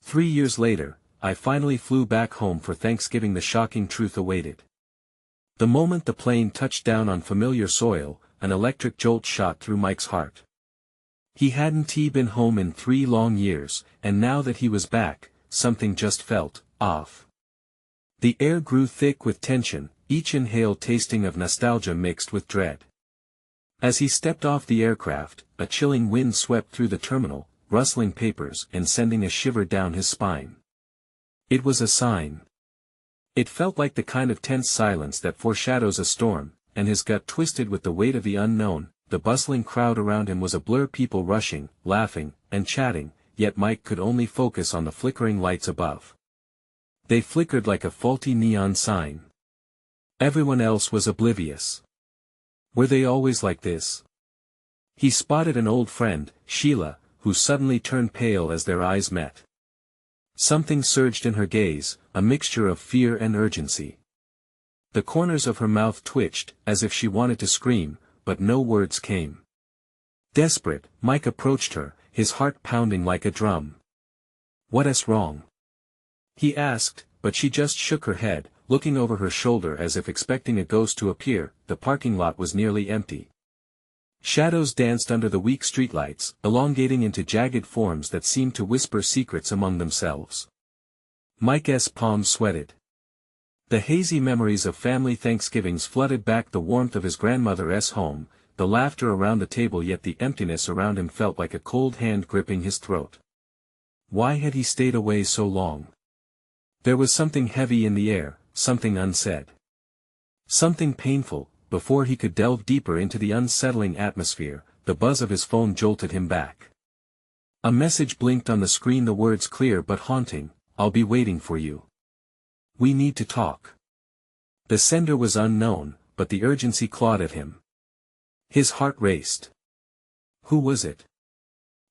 3 years later, I finally flew back home for Thanksgiving. The shocking truth awaited. The moment the plane touched down on familiar soil, an electric jolt shot through Mike's heart. He hadn't been home in 3 long years, and now that he was back, something just felt off. The air grew thick with tension, each inhale tasting of nostalgia mixed with dread. As he stepped off the aircraft, a chilling wind swept through the terminal, rustling papers and sending a shiver down his spine. It was a sign. It felt like the kind of tense silence that foreshadows a storm, and his gut twisted with the weight of the unknown. The bustling crowd around him was a blur, people rushing, laughing, and chatting, yet Mike could only focus on the flickering lights above. They flickered like a faulty neon sign. Everyone else was oblivious. Were they always like this? He spotted an old friend, Sheila, who suddenly turned pale as their eyes met. Something surged in her gaze, a mixture of fear and urgency. The corners of her mouth twitched, as if she wanted to scream, but no words came. Desperate, Mike approached her, his heart pounding like a drum. "What's wrong?" he asked, but she just shook her head, looking over her shoulder as if expecting a ghost to appear. The parking lot was nearly empty. Shadows danced under the weak streetlights, elongating into jagged forms that seemed to whisper secrets among themselves. Mike's palms sweated. The hazy memories of family Thanksgivings flooded back, the warmth of his grandmother's home, the laughter around the table, yet the emptiness around him felt like a cold hand gripping his throat. Why had he stayed away so long? There was something heavy in the air, something unsaid. Something painful. Before he could delve deeper into the unsettling atmosphere, the buzz of his phone jolted him back. A message blinked on the screen, the words clear but haunting, "I'll be waiting for you. We need to talk." The sender was unknown, but the urgency clawed at him. His heart raced. Who was it?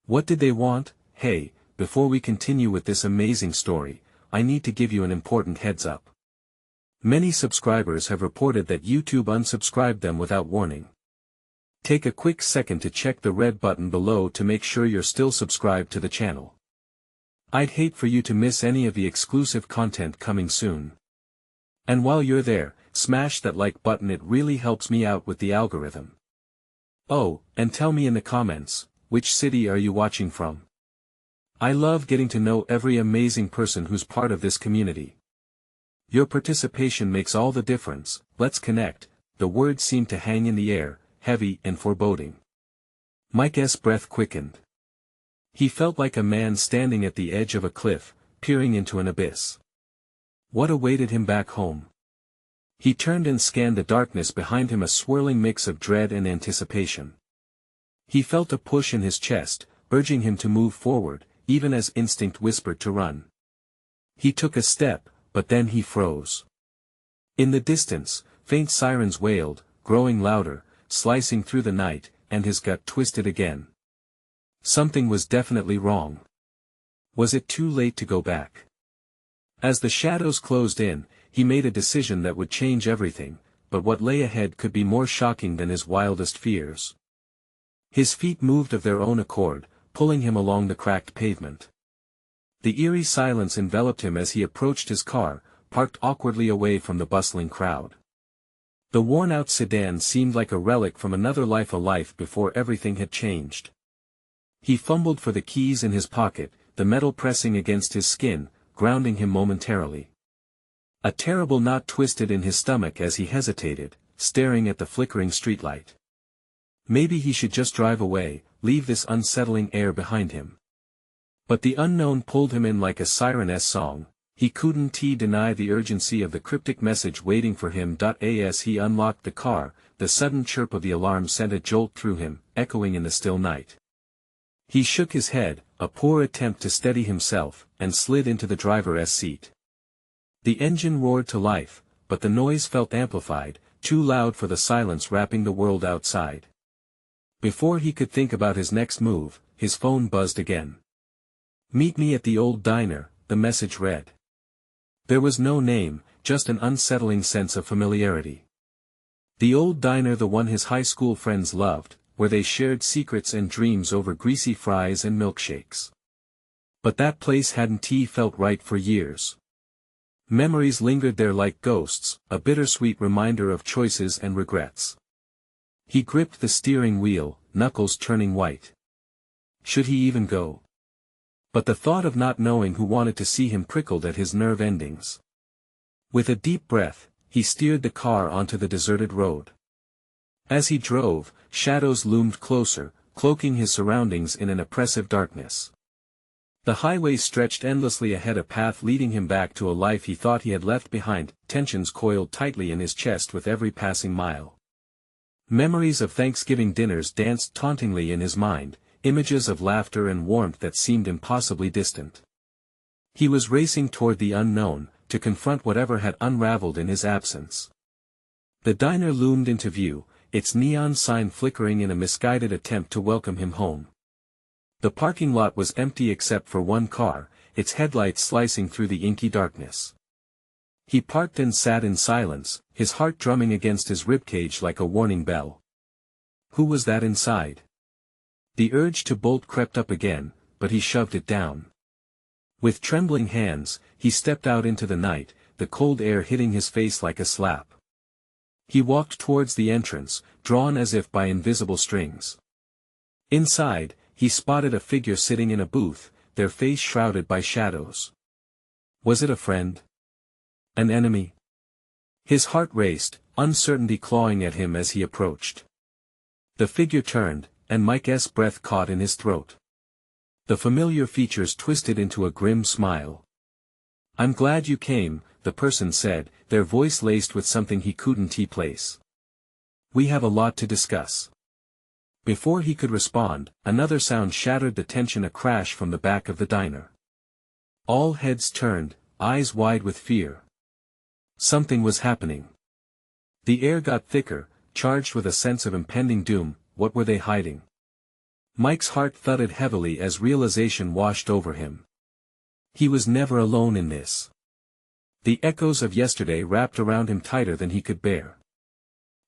What did they want? Hey, before we continue with this amazing story, I need to give you an important heads up. Many subscribers have reported that YouTube unsubscribed them without warning. Take a quick second to check the red button below to make sure you're still subscribed to the channel. I'd hate for you to miss any of the exclusive content coming soon. And while you're there, smash that like button, it really helps me out with the algorithm. Oh, and tell me in the comments, which city are you watching from? I love getting to know every amazing person who's part of this community. Your participation makes all the difference. Let's connect. The words seemed to hang in the air, heavy and foreboding. Mike's breath quickened. He felt like a man standing at the edge of a cliff, peering into an abyss. What awaited him back home? He turned and scanned the darkness behind him, a swirling mix of dread and anticipation. He felt a push in his chest, urging him to move forward, even as instinct whispered to run. He took a step, but then he froze. In the distance, faint sirens wailed, growing louder, slicing through the night, and his gut twisted again. Something was definitely wrong. Was it too late to go back? As the shadows closed in, he made a decision that would change everything, but what lay ahead could be more shocking than his wildest fears. His feet moved of their own accord, pulling him along the cracked pavement. The eerie silence enveloped him as he approached his car, parked awkwardly away from the bustling crowd. The worn-out sedan seemed like a relic from another life, a life before everything had changed. He fumbled for the keys in his pocket, the metal pressing against his skin, grounding him momentarily. A terrible knot twisted in his stomach as he hesitated, staring at the flickering streetlight. Maybe he should just drive away, leave this unsettling air behind him. But the unknown pulled him in like a siren's song. He couldn't deny the urgency of the cryptic message waiting for him. As he unlocked the car, the sudden chirp of the alarm sent a jolt through him, echoing in the still night. He shook his head, a poor attempt to steady himself, and slid into the driver's seat. The engine roared to life, but the noise felt amplified, too loud for the silence wrapping the world outside. Before he could think about his next move, his phone buzzed again. "Meet me at the old diner," the message read. There was no name, just an unsettling sense of familiarity. The old diner, the one his high school friends loved, where they shared secrets and dreams over greasy fries and milkshakes. But that place hadn't felt right for years. Memories lingered there like ghosts, a bittersweet reminder of choices and regrets. He gripped the steering wheel, knuckles turning white. Should he even go? But the thought of not knowing who wanted to see him prickled at his nerve endings. With a deep breath, he steered the car onto the deserted road. As he drove, shadows loomed closer, cloaking his surroundings in an oppressive darkness. The highway stretched endlessly ahead, a path leading him back to a life he thought he had left behind. Tensions coiled tightly in his chest with every passing mile. Memories of Thanksgiving dinners danced tauntingly in his mind, images of laughter and warmth that seemed impossibly distant. He was racing toward the unknown, to confront whatever had unraveled in his absence. The diner loomed into view, its neon sign flickering in a misguided attempt to welcome him home. The parking lot was empty except for one car, its headlights slicing through the inky darkness. He parked and sat in silence, his heart drumming against his ribcage like a warning bell. Who was that inside? The urge to bolt crept up again, but he shoved it down. With trembling hands, he stepped out into the night, the cold air hitting his face like a slap. He walked towards the entrance, drawn as if by invisible strings. Inside, he spotted a figure sitting in a booth, their face shrouded by shadows. Was it a friend? An enemy? His heart raced, uncertainty clawing at him as he approached. The figure turned, and Mike's breath caught in his throat. The familiar features twisted into a grim smile. "I'm glad you came," the person said, their voice laced with something he couldn't place. "We have a lot to discuss." Before he could respond, another sound shattered the tension, a crash from the back of the diner. All heads turned, eyes wide with fear. Something was happening. The air got thicker, charged with a sense of impending doom. What were they hiding? Mike's heart thudded heavily as realization washed over him. He was never alone in this. The echoes of yesterday wrapped around him tighter than he could bear.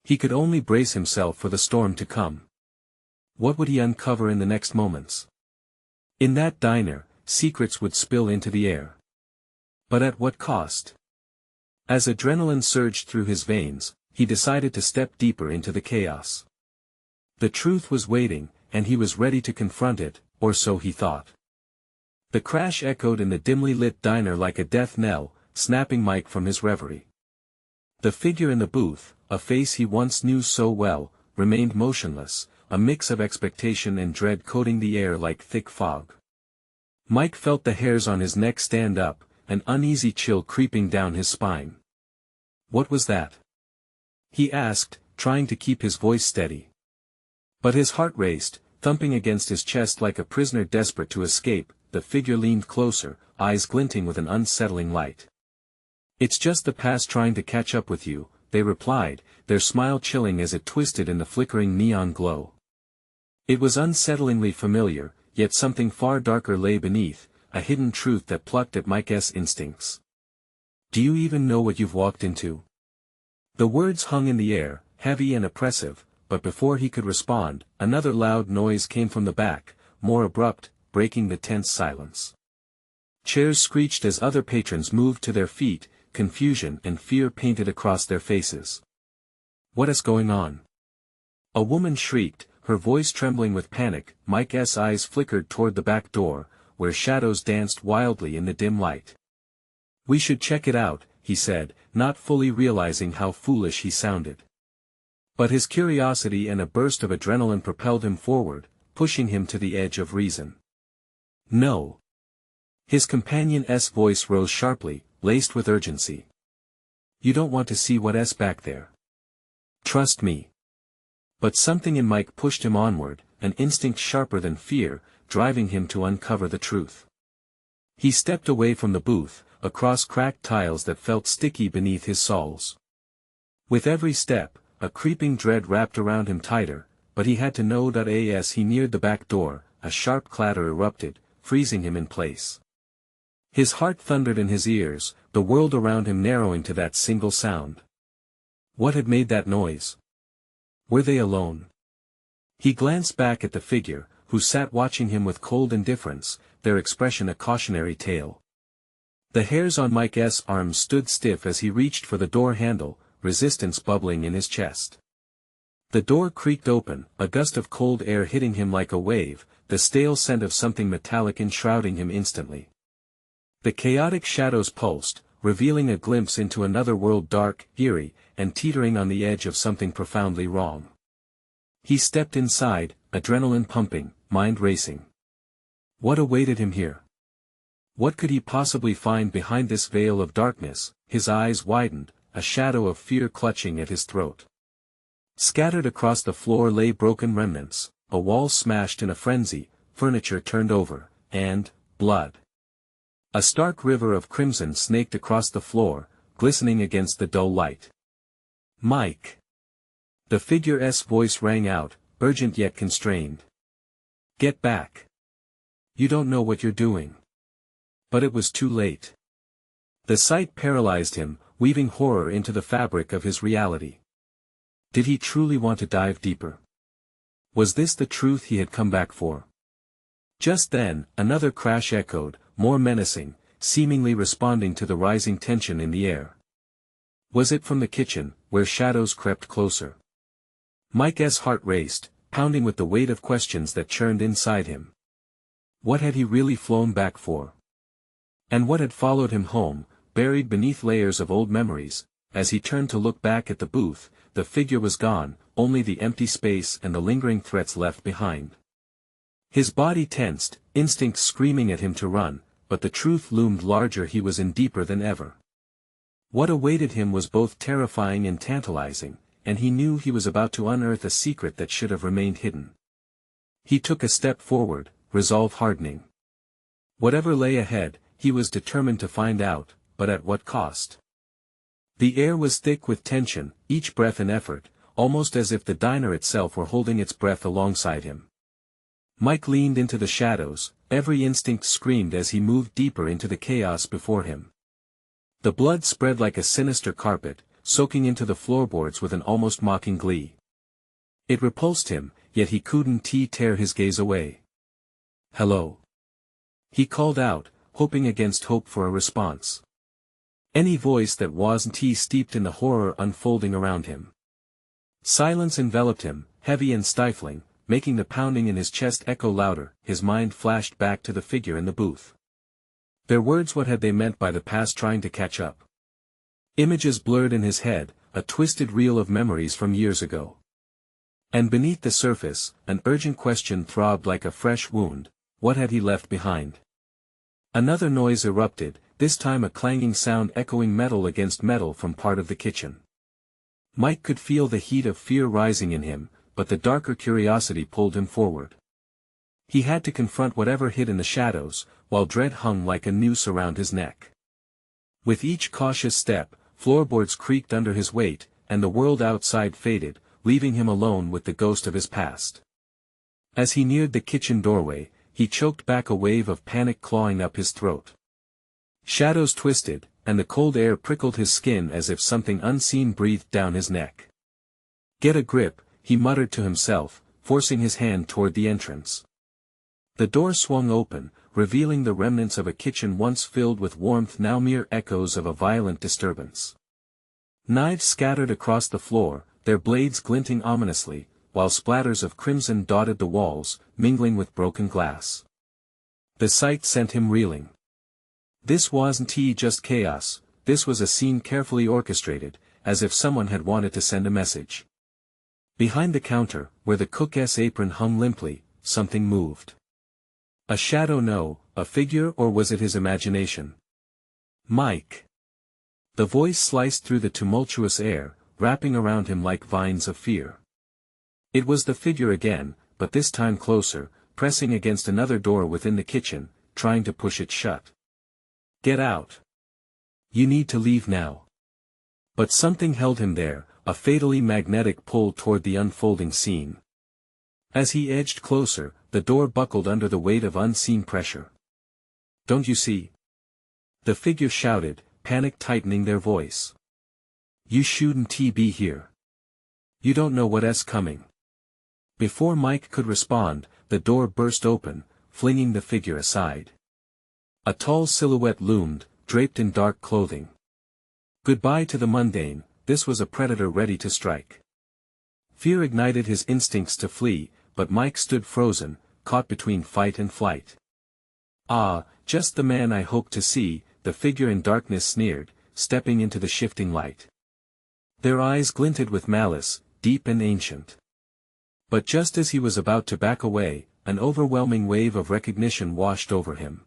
He could only brace himself for the storm to come. What would he uncover in the next moments? In that diner, secrets would spill into the air. But at what cost? As adrenaline surged through his veins, he decided to step deeper into the chaos. The truth was waiting, and he was ready to confront it, or so he thought. The crash echoed in the dimly lit diner like a death knell, snapping Mike from his reverie. The figure in the booth, a face he once knew so well, remained motionless, a mix of expectation and dread coating the air like thick fog. Mike felt the hairs on his neck stand up, an uneasy chill creeping down his spine. "What was that?" he asked, trying to keep his voice steady. But his heart raced, thumping against his chest like a prisoner desperate to escape. The figure leaned closer, eyes glinting with an unsettling light. "It's just the past trying to catch up with you," they replied, their smile chilling as it twisted in the flickering neon glow. It was unsettlingly familiar, yet something far darker lay beneath, a hidden truth that plucked at Mike's instincts. "Do you even know what you've walked into?" The words hung in the air, heavy and oppressive, but before he could respond, another loud noise came from the back, more abrupt, breaking the tense silence. Chairs screeched as other patrons moved to their feet, confusion and fear painted across their faces. "What is going on?" a woman shrieked, her voice trembling with panic. Mike's eyes flickered toward the back door, where shadows danced wildly in the dim light. "We should check it out," he said, not fully realizing how foolish he sounded. But his curiosity and a burst of adrenaline propelled him forward, pushing him to the edge of reason. "No." His companion's voice rose sharply, laced with urgency. "You don't want to see what's back there. Trust me." But something in Mike pushed him onward, an instinct sharper than fear, driving him to uncover the truth. He stepped away from the booth, across cracked tiles that felt sticky beneath his soles. With every step, a creeping dread wrapped around him tighter, but he had to know that as he neared the back door, a sharp clatter erupted, freezing him in place. His heart thundered in his ears, the world around him narrowing to that single sound. What had made that noise? Were they alone? He glanced back at the figure, who sat watching him with cold indifference, their expression a cautionary tale. The hairs on Mike's arms stood stiff as he reached for the door handle, resistance bubbling in his chest. The door creaked open, a gust of cold air hitting him like a wave, the stale scent of something metallic enshrouding him instantly. The chaotic shadows pulsed, revealing a glimpse into another world dark, eerie, and teetering on the edge of something profoundly wrong. He stepped inside, adrenaline pumping, mind racing. What awaited him here? What could he possibly find behind this veil of darkness? His eyes widened, a shadow of fear clutching at his throat. Scattered across the floor lay broken remnants, a wall smashed in a frenzy, furniture turned over, and blood. A stark river of crimson snaked across the floor, glistening against the dull light. Mike! The figure's voice rang out, urgent yet constrained. Get back. You don't know what you're doing. But it was too late. The sight paralyzed him, weaving horror into the fabric of his reality. Did he truly want to dive deeper? Was this the truth he had come back for? Just then, another crash echoed, more menacing, seemingly responding to the rising tension in the air. Was it from the kitchen, where shadows crept closer? Mike's heart raced, pounding with the weight of questions that churned inside him. What had he really flown back for? And what had followed him home, buried beneath layers of old memories? As he turned to look back at the booth, the figure was gone, only the empty space and the lingering threats left behind. His body tensed, instincts screaming at him to run, but the truth loomed larger. He was in deeper than ever. What awaited him was both terrifying and tantalizing, and he knew he was about to unearth a secret that should have remained hidden. He took a step forward, resolve hardening. Whatever lay ahead, he was determined to find out, but at what cost? The air was thick with tension, each breath an effort, almost as if the diner itself were holding its breath alongside him. Mike leaned into the shadows, every instinct screamed as he moved deeper into the chaos before him. The blood spread like a sinister carpet, soaking into the floorboards with an almost mocking glee. It repulsed him, yet he couldn't tear his gaze away. Hello. He called out, hoping against hope for a response. Any voice that wasn't steeped in the horror unfolding around him. Silence enveloped him, heavy and stifling, making the pounding in his chest echo louder. His mind flashed back to the figure in the booth. Their words, what had they meant by the past trying to catch up? Images blurred in his head, a twisted reel of memories from years ago. And beneath the surface, an urgent question throbbed like a fresh wound. What had he left behind? Another noise erupted, this time a clanging sound echoing metal against metal from part of the kitchen. Mike could feel the heat of fear rising in him, but the darker curiosity pulled him forward. He had to confront whatever hid in the shadows, while dread hung like a noose around his neck. With each cautious step, floorboards creaked under his weight, and the world outside faded, leaving him alone with the ghost of his past. As he neared the kitchen doorway, he choked back a wave of panic clawing up his throat. Shadows twisted, and the cold air prickled his skin as if something unseen breathed down his neck. Get a grip, he muttered to himself, forcing his hand toward the entrance. The door swung open, revealing the remnants of a kitchen once filled with warmth, now mere echoes of a violent disturbance. Knives scattered across the floor, their blades glinting ominously, while splatters of crimson dotted the walls, mingling with broken glass. The sight sent him reeling. This wasn't just chaos, this was a scene carefully orchestrated, as if someone had wanted to send a message. Behind the counter, where the cook's apron hung limply, something moved. A shadow? No, a figure? Or was it his imagination? Mike. The voice sliced through the tumultuous air, wrapping around him like vines of fear. It was the figure again, but this time closer, pressing against another door within the kitchen, trying to push it shut. Get out. You need to leave now. But something held him there, a fatally magnetic pull toward the unfolding scene. As he edged closer, the door buckled under the weight of unseen pressure. Don't you see? The figure shouted, panic tightening their voice. You shouldn't be here. You don't know what's coming. Before Mike could respond, the door burst open, flinging the figure aside. A tall silhouette loomed, draped in dark clothing. Goodbye to the mundane, this was a predator ready to strike. Fear ignited his instincts to flee, but Mike stood frozen, caught between fight and flight. "Ah, just the man I hoped to see," the figure in darkness sneered, stepping into the shifting light. Their eyes glinted with malice, deep and ancient. But just as he was about to back away, an overwhelming wave of recognition washed over him.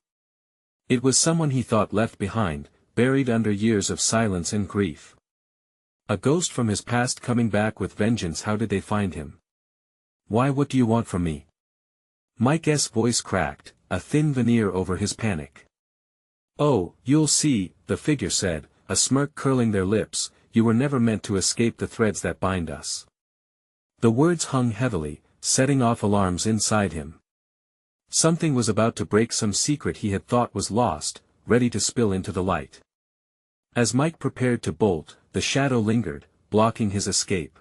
It was someone he thought left behind, buried under years of silence and grief. A ghost from his past coming back with vengeance. How did they find him? "Why, what do you want from me?" Mike's voice cracked, a thin veneer over his panic. "Oh, you'll see," the figure said, a smirk curling their lips, "you were never meant to escape the threads that bind us." The words hung heavily, setting off alarms inside him. Something was about to break, some secret he had thought was lost, ready to spill into the light. As Mike prepared to bolt, the shadow lingered, blocking his escape.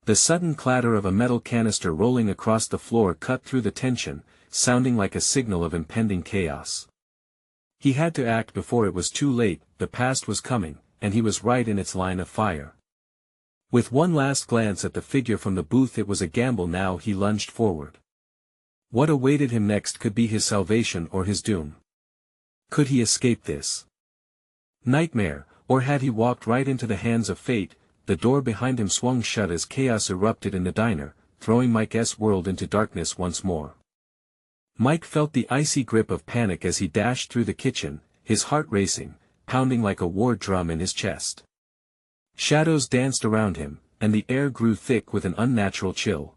The sudden clatter of a metal canister rolling across the floor cut through the tension, sounding like a signal of impending chaos. He had to act before it was too late. The past was coming, and he was right in its line of fire. With one last glance at the figure from the booth, it was a gamble now. He lunged forward. What awaited him next could be his salvation or his doom. Could he escape this nightmare, or had he walked right into the hands of fate? The door behind him swung shut as chaos erupted in the diner, throwing Mike's world into darkness once more. Mike felt the icy grip of panic as he dashed through the kitchen, his heart racing, pounding like a war drum in his chest. Shadows danced around him, and the air grew thick with an unnatural chill.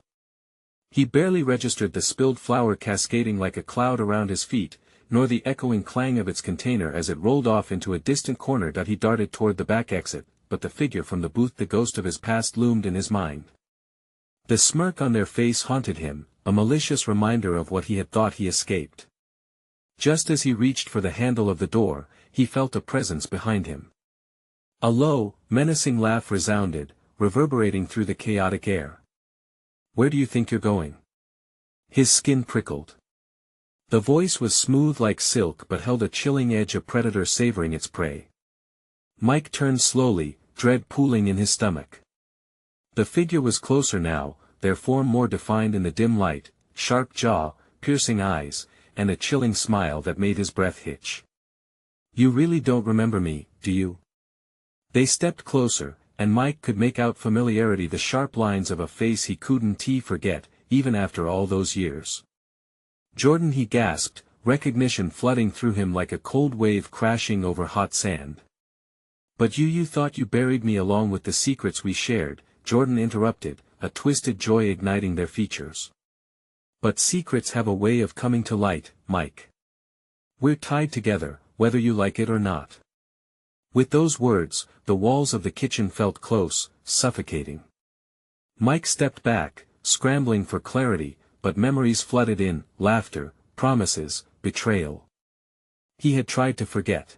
He barely registered the spilled flour cascading like a cloud around his feet, nor the echoing clang of its container as it rolled off into a distant corner. He darted toward the back exit, but the figure from the booth, the ghost of his past, loomed in his mind. The smirk on their face haunted him, a malicious reminder of what he had thought he escaped. Just as he reached for the handle of the door, he felt a presence behind him. A low, menacing laugh resounded, reverberating through the chaotic air. "Where do you think you're going?" His skin prickled. The voice was smooth like silk but held a chilling edge, a predator savoring its prey. Mike turned slowly, dread pooling in his stomach. The figure was closer now, their form more defined in the dim light, sharp jaw, piercing eyes, and a chilling smile that made his breath hitch. "You really don't remember me, do you?" They stepped closer, and Mike could make out familiarity, the sharp lines of a face he couldn't forget, even after all those years. "Jordan," he gasped, recognition flooding through him like a cold wave crashing over hot sand. "But you thought you buried me along with the secrets we shared," Jordan interrupted, a twisted joy igniting their features. "But secrets have a way of coming to light, Mike. We're tied together, whether you like it or not." With those words, the walls of the kitchen felt close, suffocating. Mike stepped back, scrambling for clarity, but memories flooded in, laughter, promises, betrayal. He had tried to forget.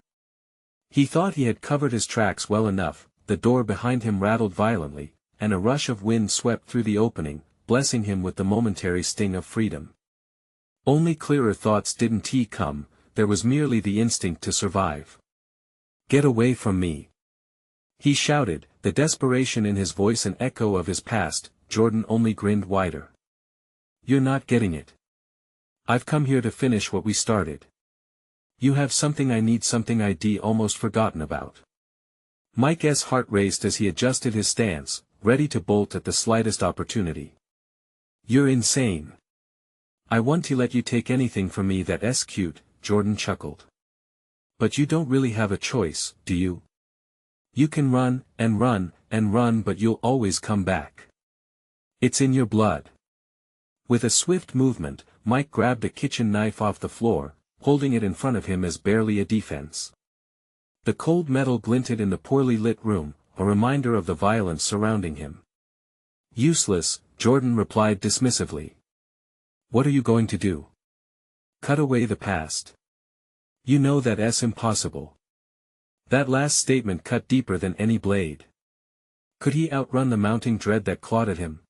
He thought he had covered his tracks well enough. The door behind him rattled violently, and a rush of wind swept through the opening, blessing him with the momentary sting of freedom. Only clearer thoughts didn't come, there was merely the instinct to survive. "Get away from me!" he shouted, the desperation in his voice an echo of his past. Jordan only grinned wider. "You're not getting it. I've come here to finish what we started. You have something I need, something I'd almost forgotten about." Mike's heart raced as he adjusted his stance, ready to bolt at the slightest opportunity. "You're insane. I want to let you take anything from me that's cute," Jordan chuckled. "But you don't really have a choice, do you? You can run, and run, and run, but you'll always come back. It's in your blood." With a swift movement, Mike grabbed a kitchen knife off the floor, holding it in front of him as barely a defense. The cold metal glinted in the poorly lit room, a reminder of the violence surrounding him. "Useless," Jordan replied dismissively. "What are you going to do? Cut away the past? You know that's impossible." That last statement cut deeper than any blade. Could he outrun the mounting dread that clawed at him?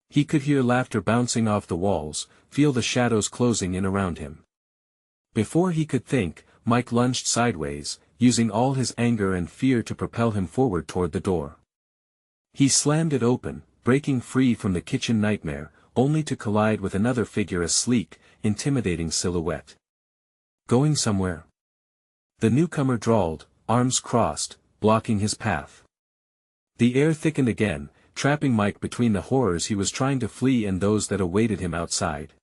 He could hear laughter bouncing off the walls, feel the shadows closing in around him. Before he could think, Mike lunged sideways, using all his anger and fear to propel him forward toward the door. He slammed it open, breaking free from the kitchen nightmare, only to collide with another figure, a sleek, intimidating silhouette. "Going somewhere?" the newcomer drawled, arms crossed, blocking his path. The air thickened again, trapping Mike between the horrors he was trying to flee and those that awaited him outside.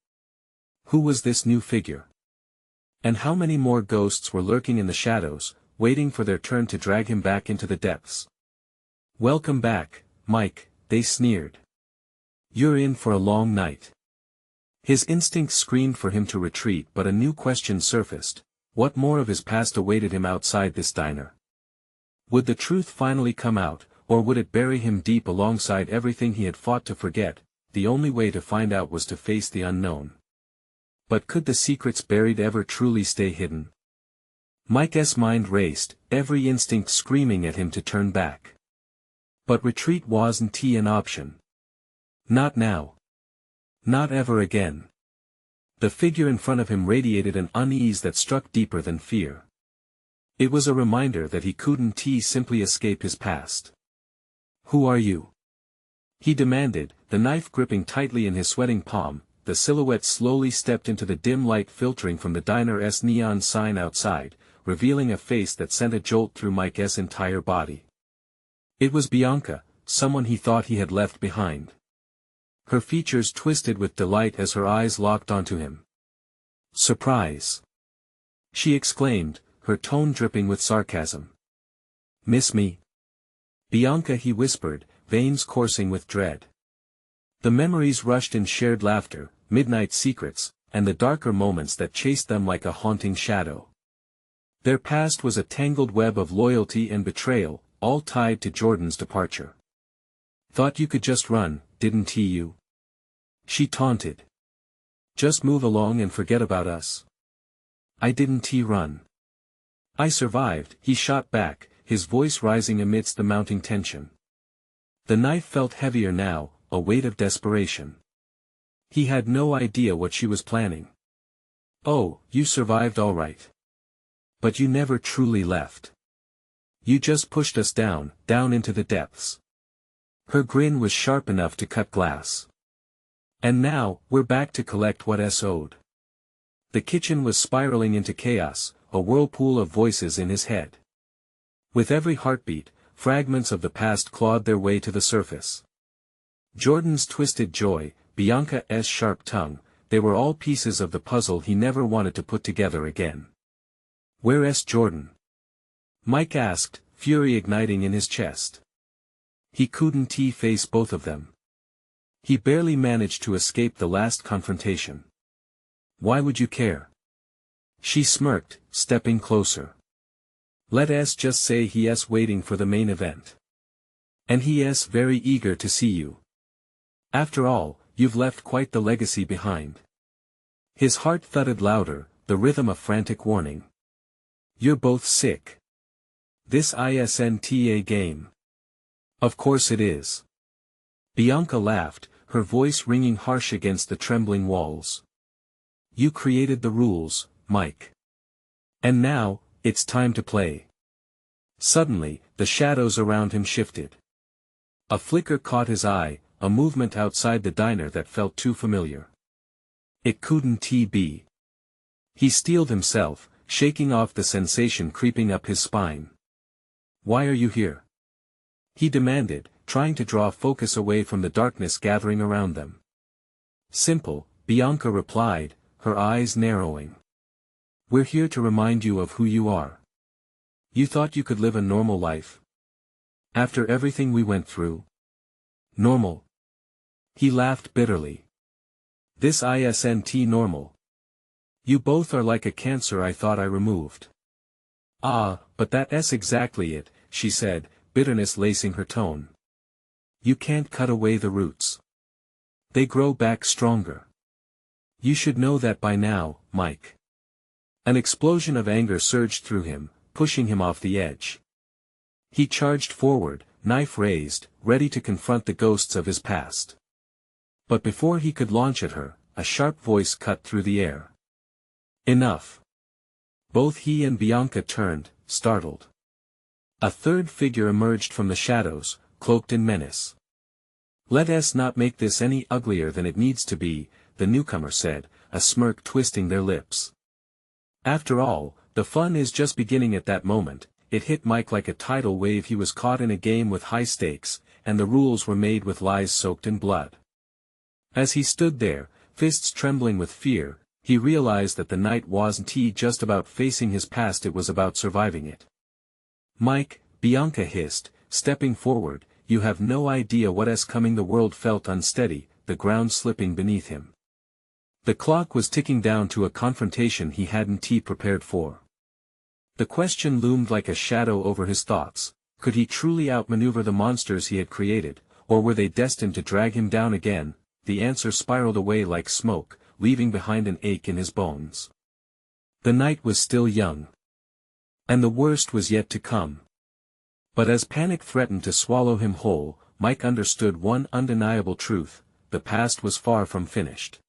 Who was this new figure? And how many more ghosts were lurking in the shadows, waiting for their turn to drag him back into the depths? "Welcome back, Mike," they sneered. "You're in for a long night." His instincts screamed for him to retreat, but a new question surfaced. What more of his past awaited him outside this diner? Would the truth finally come out, or would it bury him deep alongside everything he had fought to forget? The only way to find out was to face the unknown. But could the secrets buried ever truly stay hidden? Mike's mind raced, every instinct screaming at him to turn back. But retreat wasn't an option. Not now. Not ever again. The figure in front of him radiated an unease that struck deeper than fear. It was a reminder that he couldn't simply escape his past. "Who are you?" he demanded, the knife gripping tightly in his sweating palm. The silhouette slowly stepped into the dim light filtering from the diner's neon sign outside, revealing a face that sent a jolt through Mike's entire body. It was Bianca, someone he thought he had left behind. Her features twisted with delight as her eyes locked onto him. "Surprise!" she exclaimed, her tone dripping with sarcasm. "Miss me?" "Bianca," he whispered, veins coursing with dread. The memories rushed in shared laughter, midnight secrets, and the darker moments that chased them like a haunting shadow. Their past was a tangled web of loyalty and betrayal, all tied to Jordan's departure. "Thought you could just run, didn't you?" she taunted. "Just move along and forget about us." "I didn't run. I survived," he shot back, his voice rising amidst the mounting tension. The knife felt heavier now, a weight of desperation. He had no idea what she was planning. "Oh, you survived all right. But you never truly left. You just pushed us down into the depths." Her grin was sharp enough to cut glass. "And now, we're back to collect what's owed." The kitchen was spiraling into chaos, a whirlpool of voices in his head. With every heartbeat, fragments of the past clawed their way to the surface. Jordan's twisted joy, Bianca's sharp tongue, they were all pieces of the puzzle he never wanted to put together again. "Where's Jordan?" Mike asked, fury igniting in his chest. He couldn't face both of them. He barely managed to escape the last confrontation. "Why would you care?" she smirked, stepping closer. "Let's just say he's waiting for the main event. And he's very eager to see you. After all, you've left quite the legacy behind." His heart thudded louder, the rhythm a frantic warning. "You're both sick. This isn't a game." "Of course it is." Bianca laughed, her voice ringing harsh against the trembling walls. "You created the rules, Mike. And now, it's time to play." Suddenly, the shadows around him shifted. A flicker caught his eye, a movement outside the diner that felt too familiar. It couldn't be. He steeled himself, shaking off the sensation creeping up his spine. "Why are you here?" he demanded, trying to draw focus away from the darkness gathering around them. "Simple," Bianca replied, her eyes narrowing. "We're here to remind you of who you are. You thought you could live a normal life? After everything we went through? Normal?" He laughed bitterly. "This isn't normal. You both are like a cancer I thought I removed." "Ah, but that's exactly it," she said, bitterness lacing her tone. "You can't cut away the roots. They grow back stronger. You should know that by now, Mike." An explosion of anger surged through him, pushing him off the edge. He charged forward, knife raised, ready to confront the ghosts of his past. But before he could launch at her, a sharp voice cut through the air. Enough. Both he and Bianca turned, startled. A third figure emerged from the shadows, cloaked in menace. Let us not make this any uglier than it needs to be, the newcomer said, a smirk twisting their lips. After all, the fun is just beginning at that moment. It hit Mike like a tidal wave. He was caught in a game with high stakes, and the rules were made with lies soaked in blood. As he stood there, fists trembling with fear, he realized that the night wasn't just about facing his past, it was about surviving it. Mike, Bianca hissed, stepping forward, you have no idea what's coming. The world felt unsteady, the ground slipping beneath him. The clock was ticking down to a confrontation he hadn't prepared for. The question loomed like a shadow over his thoughts: could he truly outmaneuver the monsters he had created, or were they destined to drag him down again? The answer spiraled away like smoke, leaving behind an ache in his bones. The night was still young. And the worst was yet to come. But as panic threatened to swallow him whole, Mike understood one undeniable truth: the past was far from finished.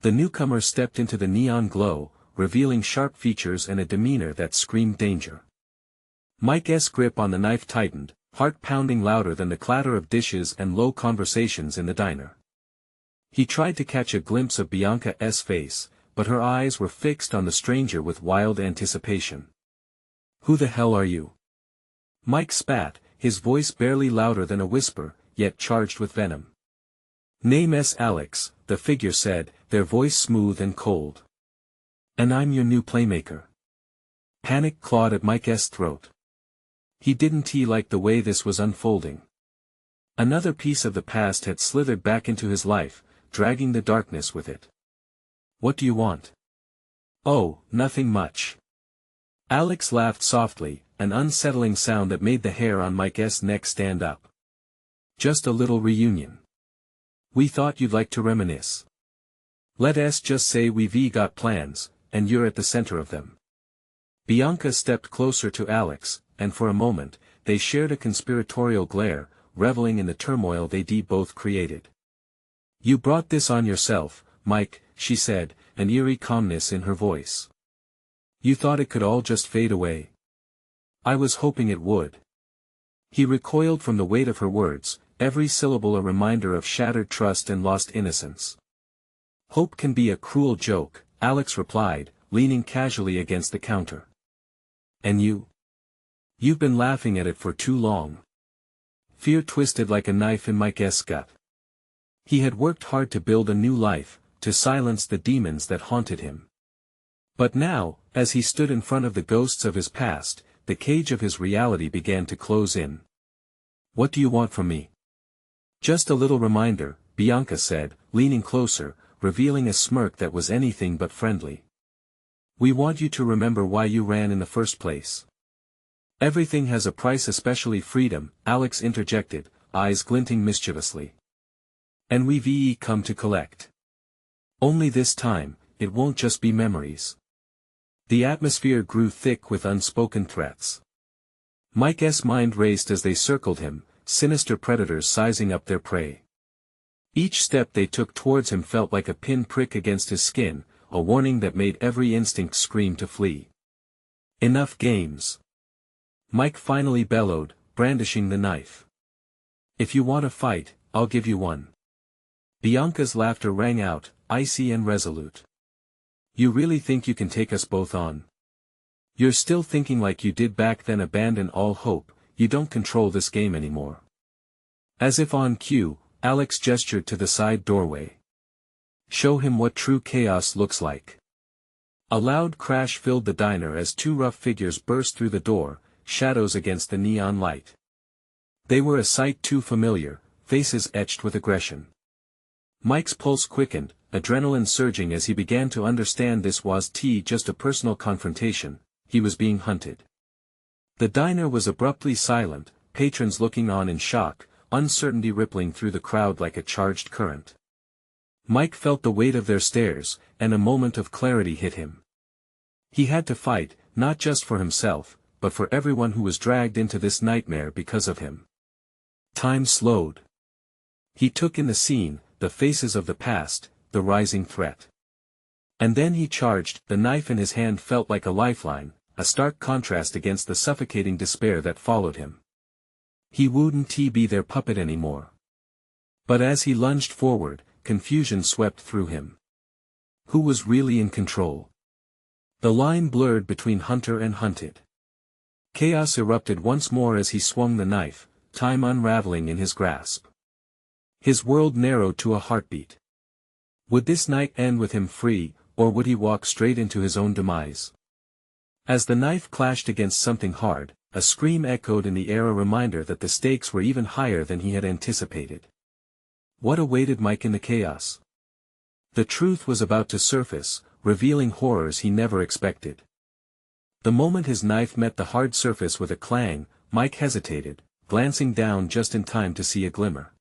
The newcomer stepped into the neon glow, revealing sharp features and a demeanor that screamed danger. Mike's grip on the knife tightened, heart pounding louder than the clatter of dishes and low conversations in the diner. He tried to catch a glimpse of Bianca's face, but her eyes were fixed on the stranger with wild anticipation. Who the hell are you? Mike spat, his voice barely louder than a whisper, yet charged with venom. Name's Alex, the figure said, their voice smooth and cold. And I'm your new playmaker. Panic clawed at Mike's throat. He didn't like the way this was unfolding. Another piece of the past had slithered back into his life, dragging the darkness with it. What do you want? Oh, nothing much. Alex laughed softly, an unsettling sound that made the hair on Mike's neck stand up. Just a little reunion. We thought you'd like to reminisce. Let's just say we've got plans, and you're at the center of them. Bianca stepped closer to Alex, and for a moment, they shared a conspiratorial glare, reveling in the turmoil they both created. You brought this on yourself, Mike, she said, an eerie calmness in her voice. You thought it could all just fade away. I was hoping it would. He recoiled from the weight of her words, every syllable a reminder of shattered trust and lost innocence. Hope can be a cruel joke, Alex replied, leaning casually against the counter. And you? You've been laughing at it for too long. Fear twisted like a knife in Mike's gut. He had worked hard to build a new life, to silence the demons that haunted him. But now, as he stood in front of the ghosts of his past, the cage of his reality began to close in. What do you want from me? Just a little reminder, Bianca said, leaning closer, revealing a smirk that was anything but friendly. We want you to remember why you ran in the first place. Everything has a price, especially freedom, Alex interjected, eyes glinting mischievously. And we've come to collect. Only this time, it won't just be memories. The atmosphere grew thick with unspoken threats. Mike's mind raced as they circled him, sinister predators sizing up their prey. Each step they took towards him felt like a pin prick against his skin, a warning that made every instinct scream to flee. Enough games. Mike finally bellowed, brandishing the knife. If you want a fight, I'll give you one. Bianca's laughter rang out, icy and resolute. You really think you can take us both on? You're still thinking like you did back then. Abandon all hope, you don't control this game anymore. As if on cue, Alex gestured to the side doorway. Show him what true chaos looks like. A loud crash filled the diner as two rough figures burst through the door, shadows against the neon light. They were a sight too familiar, faces etched with aggression. Mike's pulse quickened, adrenaline surging as he began to understand this was just a personal confrontation. He was being hunted. The diner was abruptly silent, patrons looking on in shock, uncertainty rippling through the crowd like a charged current. Mike felt the weight of their stares, and a moment of clarity hit him. He had to fight, not just for himself, but for everyone who was dragged into this nightmare because of him. Time slowed. He took in the scene, the faces of the past, the rising threat. And then he charged. The knife in his hand felt like a lifeline, a stark contrast against the suffocating despair that followed him. He wouldn't be their puppet anymore. But as he lunged forward, confusion swept through him. Who was really in control? The line blurred between hunter and hunted. Chaos erupted once more as he swung the knife, time unraveling in his grasp. His world narrowed to a heartbeat. Would this night end with him free, or would he walk straight into his own demise? As the knife clashed against something hard, a scream echoed in the air, a reminder that the stakes were even higher than he had anticipated. What awaited Mike in the chaos? The truth was about to surface, revealing horrors he never expected. The moment his knife met the hard surface with a clang, Mike hesitated, glancing down just in time to see a glimmer.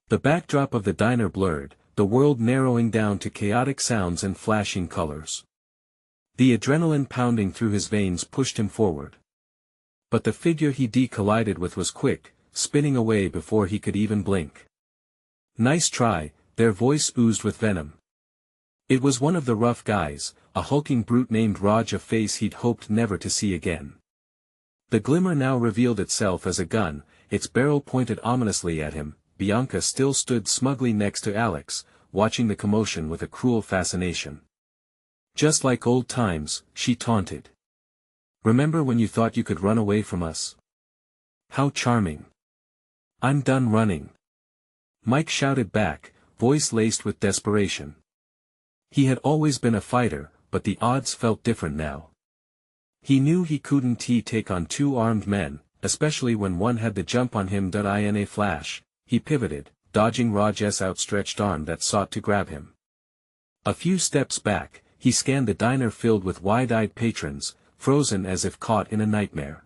The backdrop of the diner blurred, the world narrowing down to chaotic sounds and flashing colors. The adrenaline pounding through his veins pushed him forward. But the figure he collided with was quick, spinning away before he could even blink. "Nice try," their voice oozed with venom. It was one of the rough guys, a hulking brute named Raj, a face he'd hoped never to see again. The glimmer now revealed itself as a gun, its barrel pointed ominously at him. Bianca still stood smugly next to Alex, watching the commotion with a cruel fascination. "Just like old times," she taunted. "Remember when you thought you could run away from us? How charming." "I'm done running," Mike shouted back, voice laced with desperation. He had always been a fighter, but the odds felt different now. He knew he couldn't take on two armed men, especially when one had the jump on him. In a flash, he pivoted, dodging Raj's outstretched arm that sought to grab him. A few steps back, he scanned the diner filled with wide-eyed patrons, frozen as if caught in a nightmare.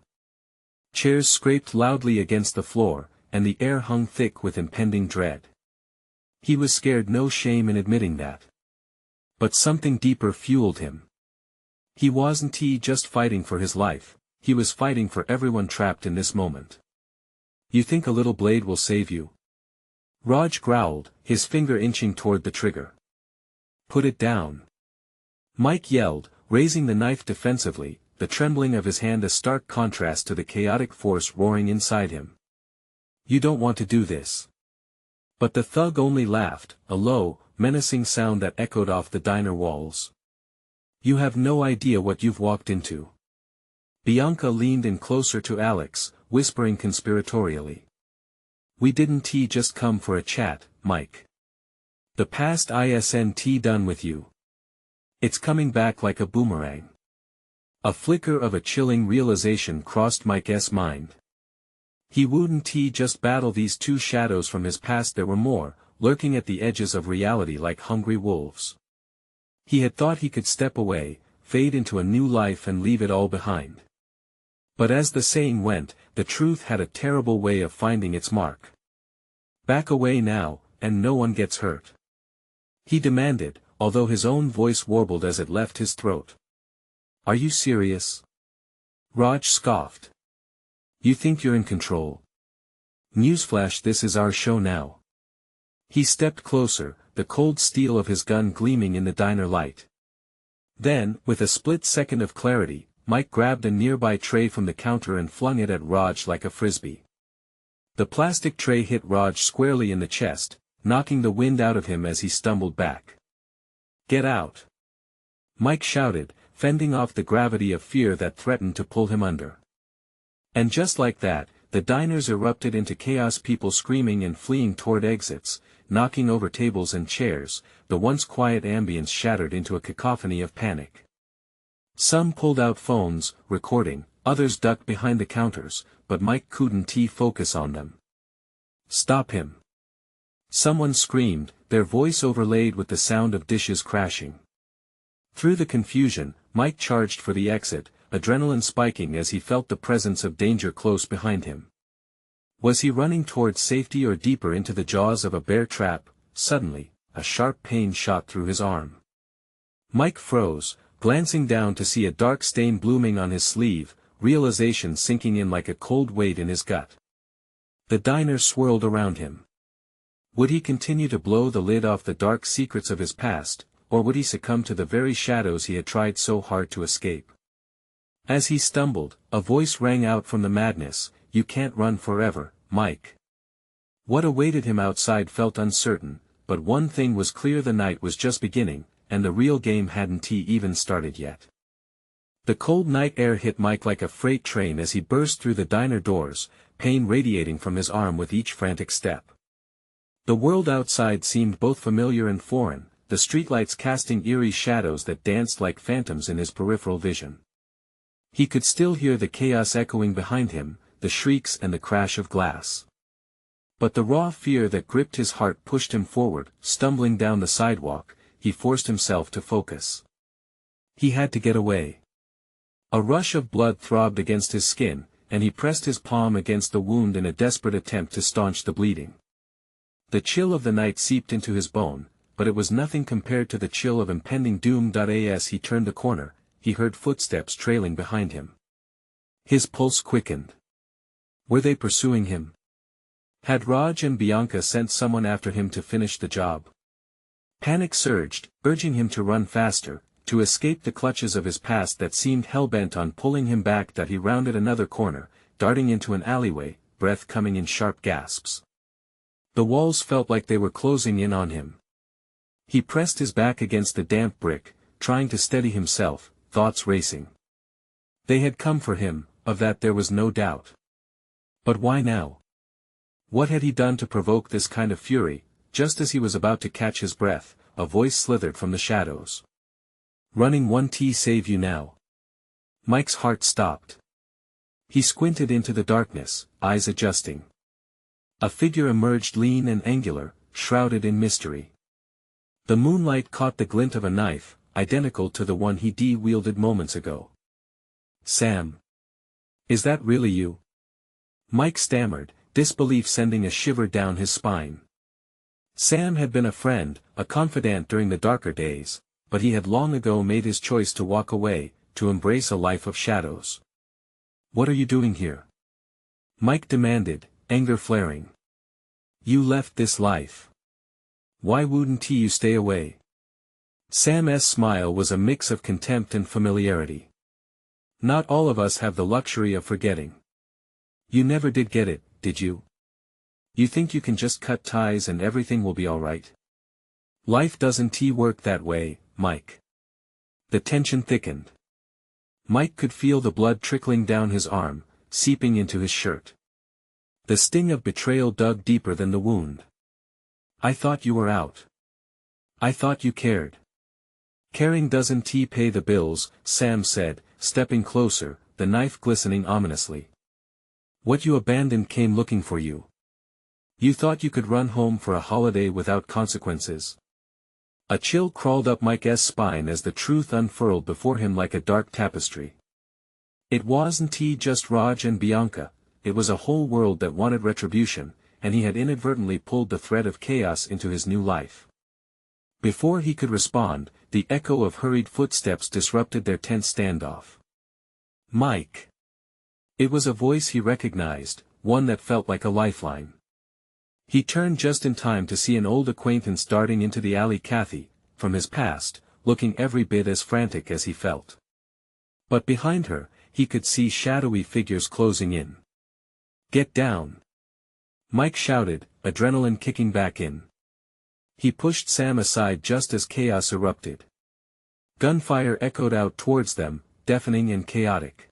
Chairs scraped loudly against the floor, and the air hung thick with impending dread. He was scared, no shame in admitting that. But something deeper fueled him. He wasn't just fighting for his life, he was fighting for everyone trapped in this moment. "You think a little blade will save you?" Raj growled, his finger inching toward the trigger. "Put it down," Mike yelled, raising the knife defensively, the trembling of his hand a stark contrast to the chaotic force roaring inside him. "You don't want to do this." But the thug only laughed, a low, menacing sound that echoed off the diner walls. "You have no idea what you've walked into." Bianca leaned in closer to Alex, whispering conspiratorially. "We didn't just come for a chat, Mike. The past isn't done with you. It's coming back like a boomerang." A flicker of a chilling realization crossed Mike's mind. He wouldn't just battle these two shadows from his past, there were more, lurking at the edges of reality like hungry wolves. He had thought he could step away, fade into a new life and leave it all behind. But as the saying went, the truth had a terrible way of finding its mark. "Back away now, and no one gets hurt," he demanded, although his own voice warbled as it left his throat. "Are you serious?" Raj scoffed. "You think you're in control? Newsflash, this is our show now." He stepped closer, the cold steel of his gun gleaming in the diner light. Then, with a split second of clarity, Mike grabbed a nearby tray from the counter and flung it at Raj like a frisbee. The plastic tray hit Raj squarely in the chest, knocking the wind out of him as he stumbled back. "Get out!" Mike shouted, fending off the gravity of fear that threatened to pull him under. And just like that, the diners erupted into chaos, people screaming and fleeing toward exits, knocking over tables and chairs, the once quiet ambience shattered into a cacophony of panic. Some pulled out phones, recording, others ducked behind the counters, but Mike couldn't focus on them. "Stop him!" Someone screamed, their voice overlaid with the sound of dishes crashing. Through the confusion, Mike charged for the exit, adrenaline spiking as he felt the presence of danger close behind him. Was he running towards safety or deeper into the jaws of a bear trap? Suddenly, a sharp pain shot through his arm. Mike froze, glancing down to see a dark stain blooming on his sleeve, realization sinking in like a cold weight in his gut. The diner swirled around him. Would he continue to blow the lid off the dark secrets of his past, or would he succumb to the very shadows he had tried so hard to escape? As he stumbled, a voice rang out from the madness, "You can't run forever, Mike." What awaited him outside felt uncertain, but one thing was clear: the night was just beginning, and the real game hadn't even started yet. The cold night air hit Mike like a freight train as he burst through the diner doors, pain radiating from his arm with each frantic step. The world outside seemed both familiar and foreign, the streetlights casting eerie shadows that danced like phantoms in his peripheral vision. He could still hear the chaos echoing behind him, the shrieks and the crash of glass. But the raw fear that gripped his heart pushed him forward. Stumbling down the sidewalk, he forced himself to focus. He had to get away. A rush of blood throbbed against his skin, and he pressed his palm against the wound in a desperate attempt to staunch the bleeding. The chill of the night seeped into his bone, but it was nothing compared to the chill of impending doom. As he turned the corner, he heard footsteps trailing behind him. His pulse quickened. Were they pursuing him? Had Raj and Bianca sent someone after him to finish the job? Panic surged, urging him to run faster, to escape the clutches of his past that seemed hell-bent on pulling him back. He rounded another corner, darting into an alleyway, breath coming in sharp gasps. The walls felt like they were closing in on him. He pressed his back against the damp brick, trying to steady himself, thoughts racing. They had come for him, of that there was no doubt. But why now? What had he done to provoke this kind of fury? Just as he was about to catch his breath, a voice slithered from the shadows. "Running 1T save you now." Mike's heart stopped. He squinted into the darkness, eyes adjusting. A figure emerged, lean and angular, shrouded in mystery. The moonlight caught the glint of a knife, identical to the one he wielded moments ago. "Sam. Is that really you?" Mike stammered, disbelief sending a shiver down his spine. Sam had been a friend, a confidant during the darker days, but he had long ago made his choice to walk away, to embrace a life of shadows. "What are you doing here?" Mike demanded, anger flaring. "You left this life. Why wouldn't you stay away?" Sam's smile was a mix of contempt and familiarity. "Not all of us have the luxury of forgetting. You never did get it, did you? You think you can just cut ties and everything will be alright? Life doesn't work that way, Mike." The tension thickened. Mike could feel the blood trickling down his arm, seeping into his shirt. The sting of betrayal dug deeper than the wound. "I thought you were out. I thought you cared." "Caring doesn't pay the bills," Sam said, stepping closer, the knife glistening ominously. "What you abandoned came looking for you. You thought you could run home for a holiday without consequences." A chill crawled up Mike's spine as the truth unfurled before him like a dark tapestry. It wasn't just Raj and Bianca, it was a whole world that wanted retribution, and he had inadvertently pulled the thread of chaos into his new life. Before he could respond, the echo of hurried footsteps disrupted their tense standoff. "Mike." It was a voice he recognized, one that felt like a lifeline. He turned just in time to see an old acquaintance darting into the alley, Kathy, from his past, looking every bit as frantic as he felt. But behind her, he could see shadowy figures closing in. "Get down!" Mike shouted, adrenaline kicking back in. He pushed Sam aside just as chaos erupted. Gunfire echoed out towards them, deafening and chaotic.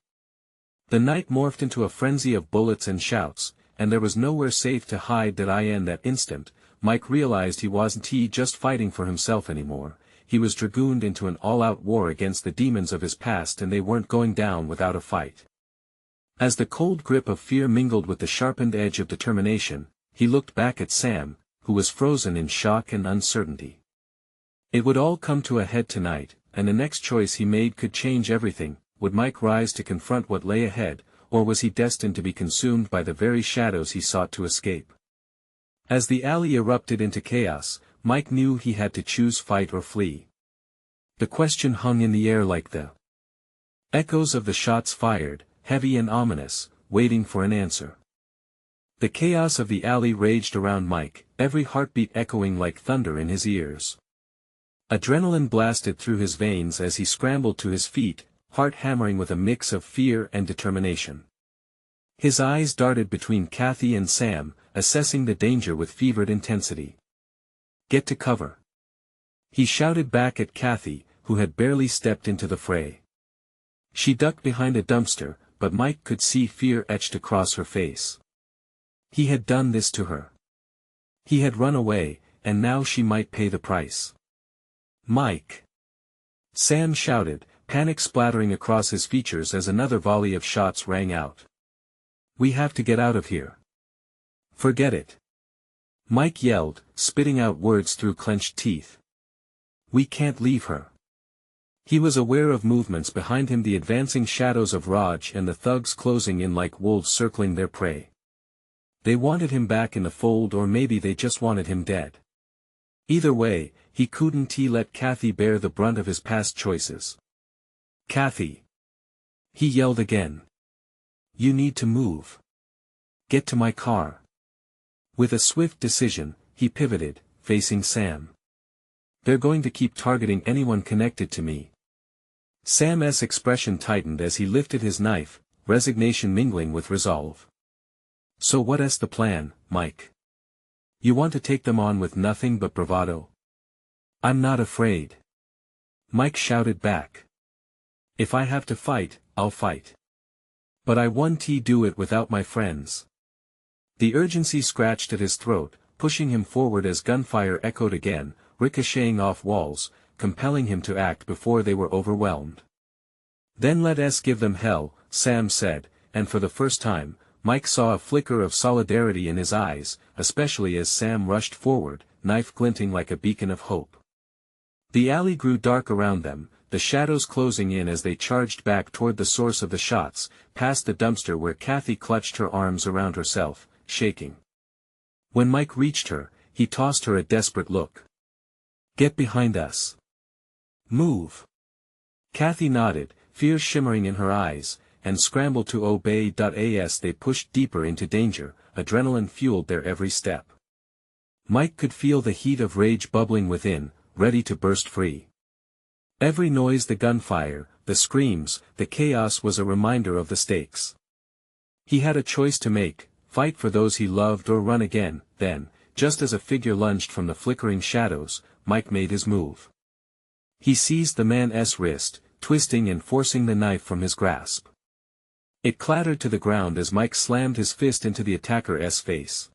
The night morphed into a frenzy of bullets and shouts, and there was nowhere safe to hide. In that instant, Mike realized he wasn't just fighting for himself anymore, he was dragooned into an all-out war against the demons of his past, and they weren't going down without a fight. As the cold grip of fear mingled with the sharpened edge of determination, he looked back at Sam, who was frozen in shock and uncertainty. It would all come to a head tonight, and the next choice he made could change everything. Would Mike rise to confront what lay ahead, or was he destined to be consumed by the very shadows he sought to escape? As the alley erupted into chaos, Mike knew he had to choose fight or flee. The question hung in the air like the echoes of the shots fired, heavy and ominous, waiting for an answer. The chaos of the alley raged around Mike, every heartbeat echoing like thunder in his ears. Adrenaline blasted through his veins as he scrambled to his feet, heart hammering with a mix of fear and determination. His eyes darted between Kathy and Sam, assessing the danger with fevered intensity. "Get to cover!" he shouted back at Kathy, who had barely stepped into the fray. She ducked behind a dumpster, but Mike could see fear etched across her face. He had done this to her. He had run away, and now she might pay the price. "Mike!" Sam shouted, panic splattering across his features as another volley of shots rang out. "We have to get out of here." "Forget it!" Mike yelled, spitting out words through clenched teeth. "We can't leave her." He was aware of movements behind him, the advancing shadows of Raj and the thugs closing in like wolves circling their prey. They wanted him back in the fold, or maybe they just wanted him dead. Either way, he couldn't let Kathy bear the brunt of his past choices. "Kathy!" he yelled again. "You need to move. Get to my car." With a swift decision, he pivoted, facing Sam. "They're going to keep targeting anyone connected to me." Sam's expression tightened as he lifted his knife, resignation mingling with resolve. "So what's the plan, Mike? You want to take them on with nothing but bravado?" "I'm not afraid," Mike shouted back. "If I have to fight, I'll fight. But I won't do it without my friends." The urgency scratched at his throat, pushing him forward as gunfire echoed again, ricocheting off walls, compelling him to act before they were overwhelmed. "Then let us give them hell," Sam said, and for the first time, Mike saw a flicker of solidarity in his eyes, especially as Sam rushed forward, knife glinting like a beacon of hope. The alley grew dark around them, the shadows closing in as they charged back toward the source of the shots, past the dumpster where Kathy clutched her arms around herself, shaking. When Mike reached her, he tossed her a desperate look. "Get behind us. Move." Kathy nodded, fear shimmering in her eyes, and scrambled to obey. As they pushed deeper into danger, adrenaline fueled their every step. Mike could feel the heat of rage bubbling within, ready to burst free. Every noise, the gunfire, the screams, the chaos was a reminder of the stakes. He had a choice to make, fight for those he loved or run again. Then, just as a figure lunged from the flickering shadows, Mike made his move. He seized the man's wrist, twisting and forcing the knife from his grasp. It clattered to the ground as Mike slammed his fist into the attacker's face.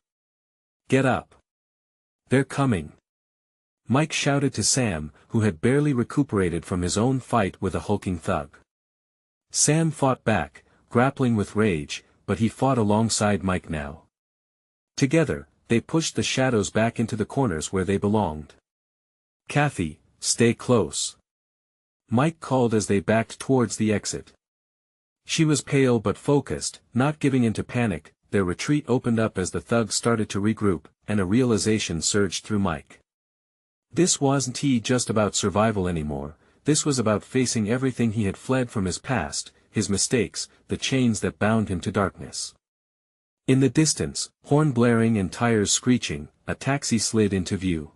"Get up. They're coming," Mike shouted to Sam, who had barely recuperated from his own fight with a hulking thug. Sam fought back, grappling with rage, but he fought alongside Mike now. Together, they pushed the shadows back into the corners where they belonged. "Kathy, stay close," Mike called as they backed towards the exit. She was pale but focused, not giving in to panic. Their retreat opened up as the thugs started to regroup, and a realization surged through Mike. This wasn't just about survival anymore, this was about facing everything he had fled from: his past, his mistakes, the chains that bound him to darkness. In the distance, horn blaring and tires screeching, a taxi slid into view.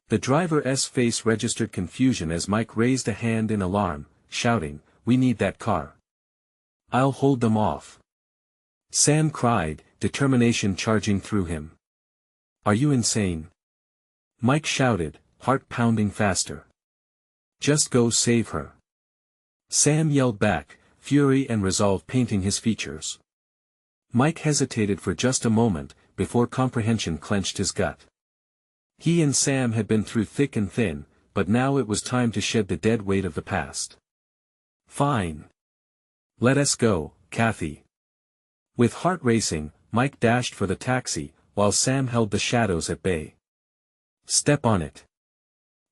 The driver's face registered confusion as Mike raised a hand in alarm, shouting, "We need that car." "I'll hold them off," Sam cried, determination charging through him. "Are you insane?" Mike shouted, heart pounding faster. "Just go save her," Sam yelled back, fury and resolve painting his features. Mike hesitated for just a moment, before comprehension clenched his gut. He and Sam had been through thick and thin, but now it was time to shed the dead weight of the past. "Fine. Let us go, Kathy." With heart racing, Mike dashed for the taxi, while Sam held the shadows at bay. "Step on it,"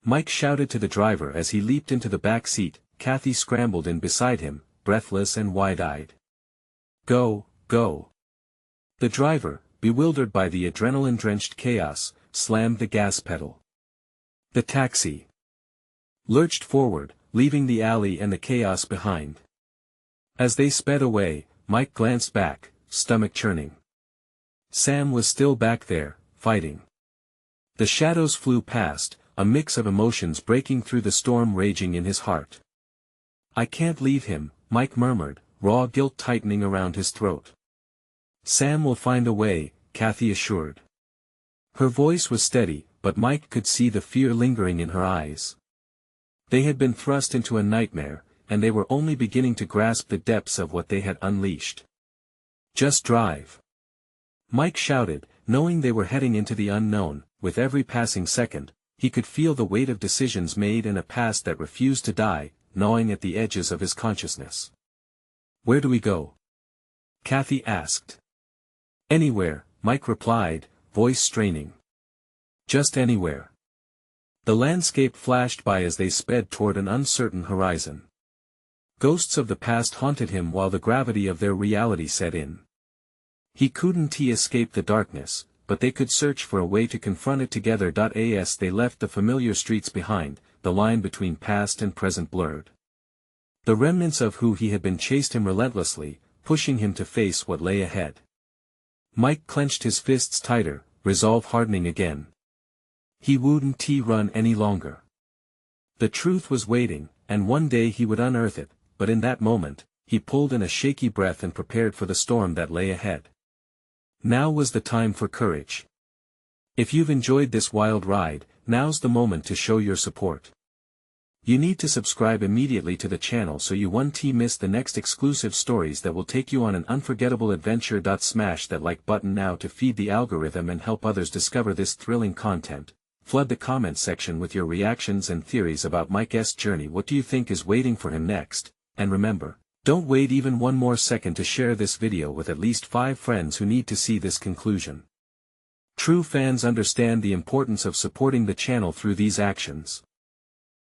Mike shouted to the driver as he leaped into the back seat. Kathy scrambled in beside him, breathless and wide-eyed. "Go, go." The driver, bewildered by the adrenaline-drenched chaos, slammed the gas pedal. The taxi lurched forward, leaving the alley and the chaos behind. As they sped away, Mike glanced back, stomach churning. Sam was still back there, fighting. The shadows flew past, a mix of emotions breaking through the storm raging in his heart. "I can't leave him," Mike murmured, raw guilt tightening around his throat. "Sam will find a way," Kathy assured. Her voice was steady, but Mike could see the fear lingering in her eyes. They had been thrust into a nightmare, and they were only beginning to grasp the depths of what they had unleashed. "Just drive," Mike shouted, knowing they were heading into the unknown. With every passing second, he could feel the weight of decisions made and a past that refused to die, gnawing at the edges of his consciousness. "Where do we go?" Kathy asked. "Anywhere," Mike replied, voice straining. "Just anywhere." The landscape flashed by as they sped toward an uncertain horizon. Ghosts of the past haunted him while the gravity of their reality set in. He couldn't escape the darkness, but they could search for a way to confront it together. As they left the familiar streets behind, the line between past and present blurred. The remnants of who he had been chased him relentlessly, pushing him to face what lay ahead. Mike clenched his fists tighter, resolve hardening again. He wouldn't run any longer. The truth was waiting, and one day he would unearth it, but in that moment, he pulled in a shaky breath and prepared for the storm that lay ahead. Now was the time for courage. If you've enjoyed this wild ride, now's the moment to show your support. You need to subscribe immediately to the channel so you won't miss the next exclusive stories that will take you on an unforgettable adventure. Smash that like button now to feed the algorithm and help others discover this thrilling content. Flood the comment section with your reactions and theories about Mike's journey. What do you think is waiting for him next? And remember, don't wait even one more second to share this video with at least 5 friends who need to see this conclusion. True fans understand the importance of supporting the channel through these actions.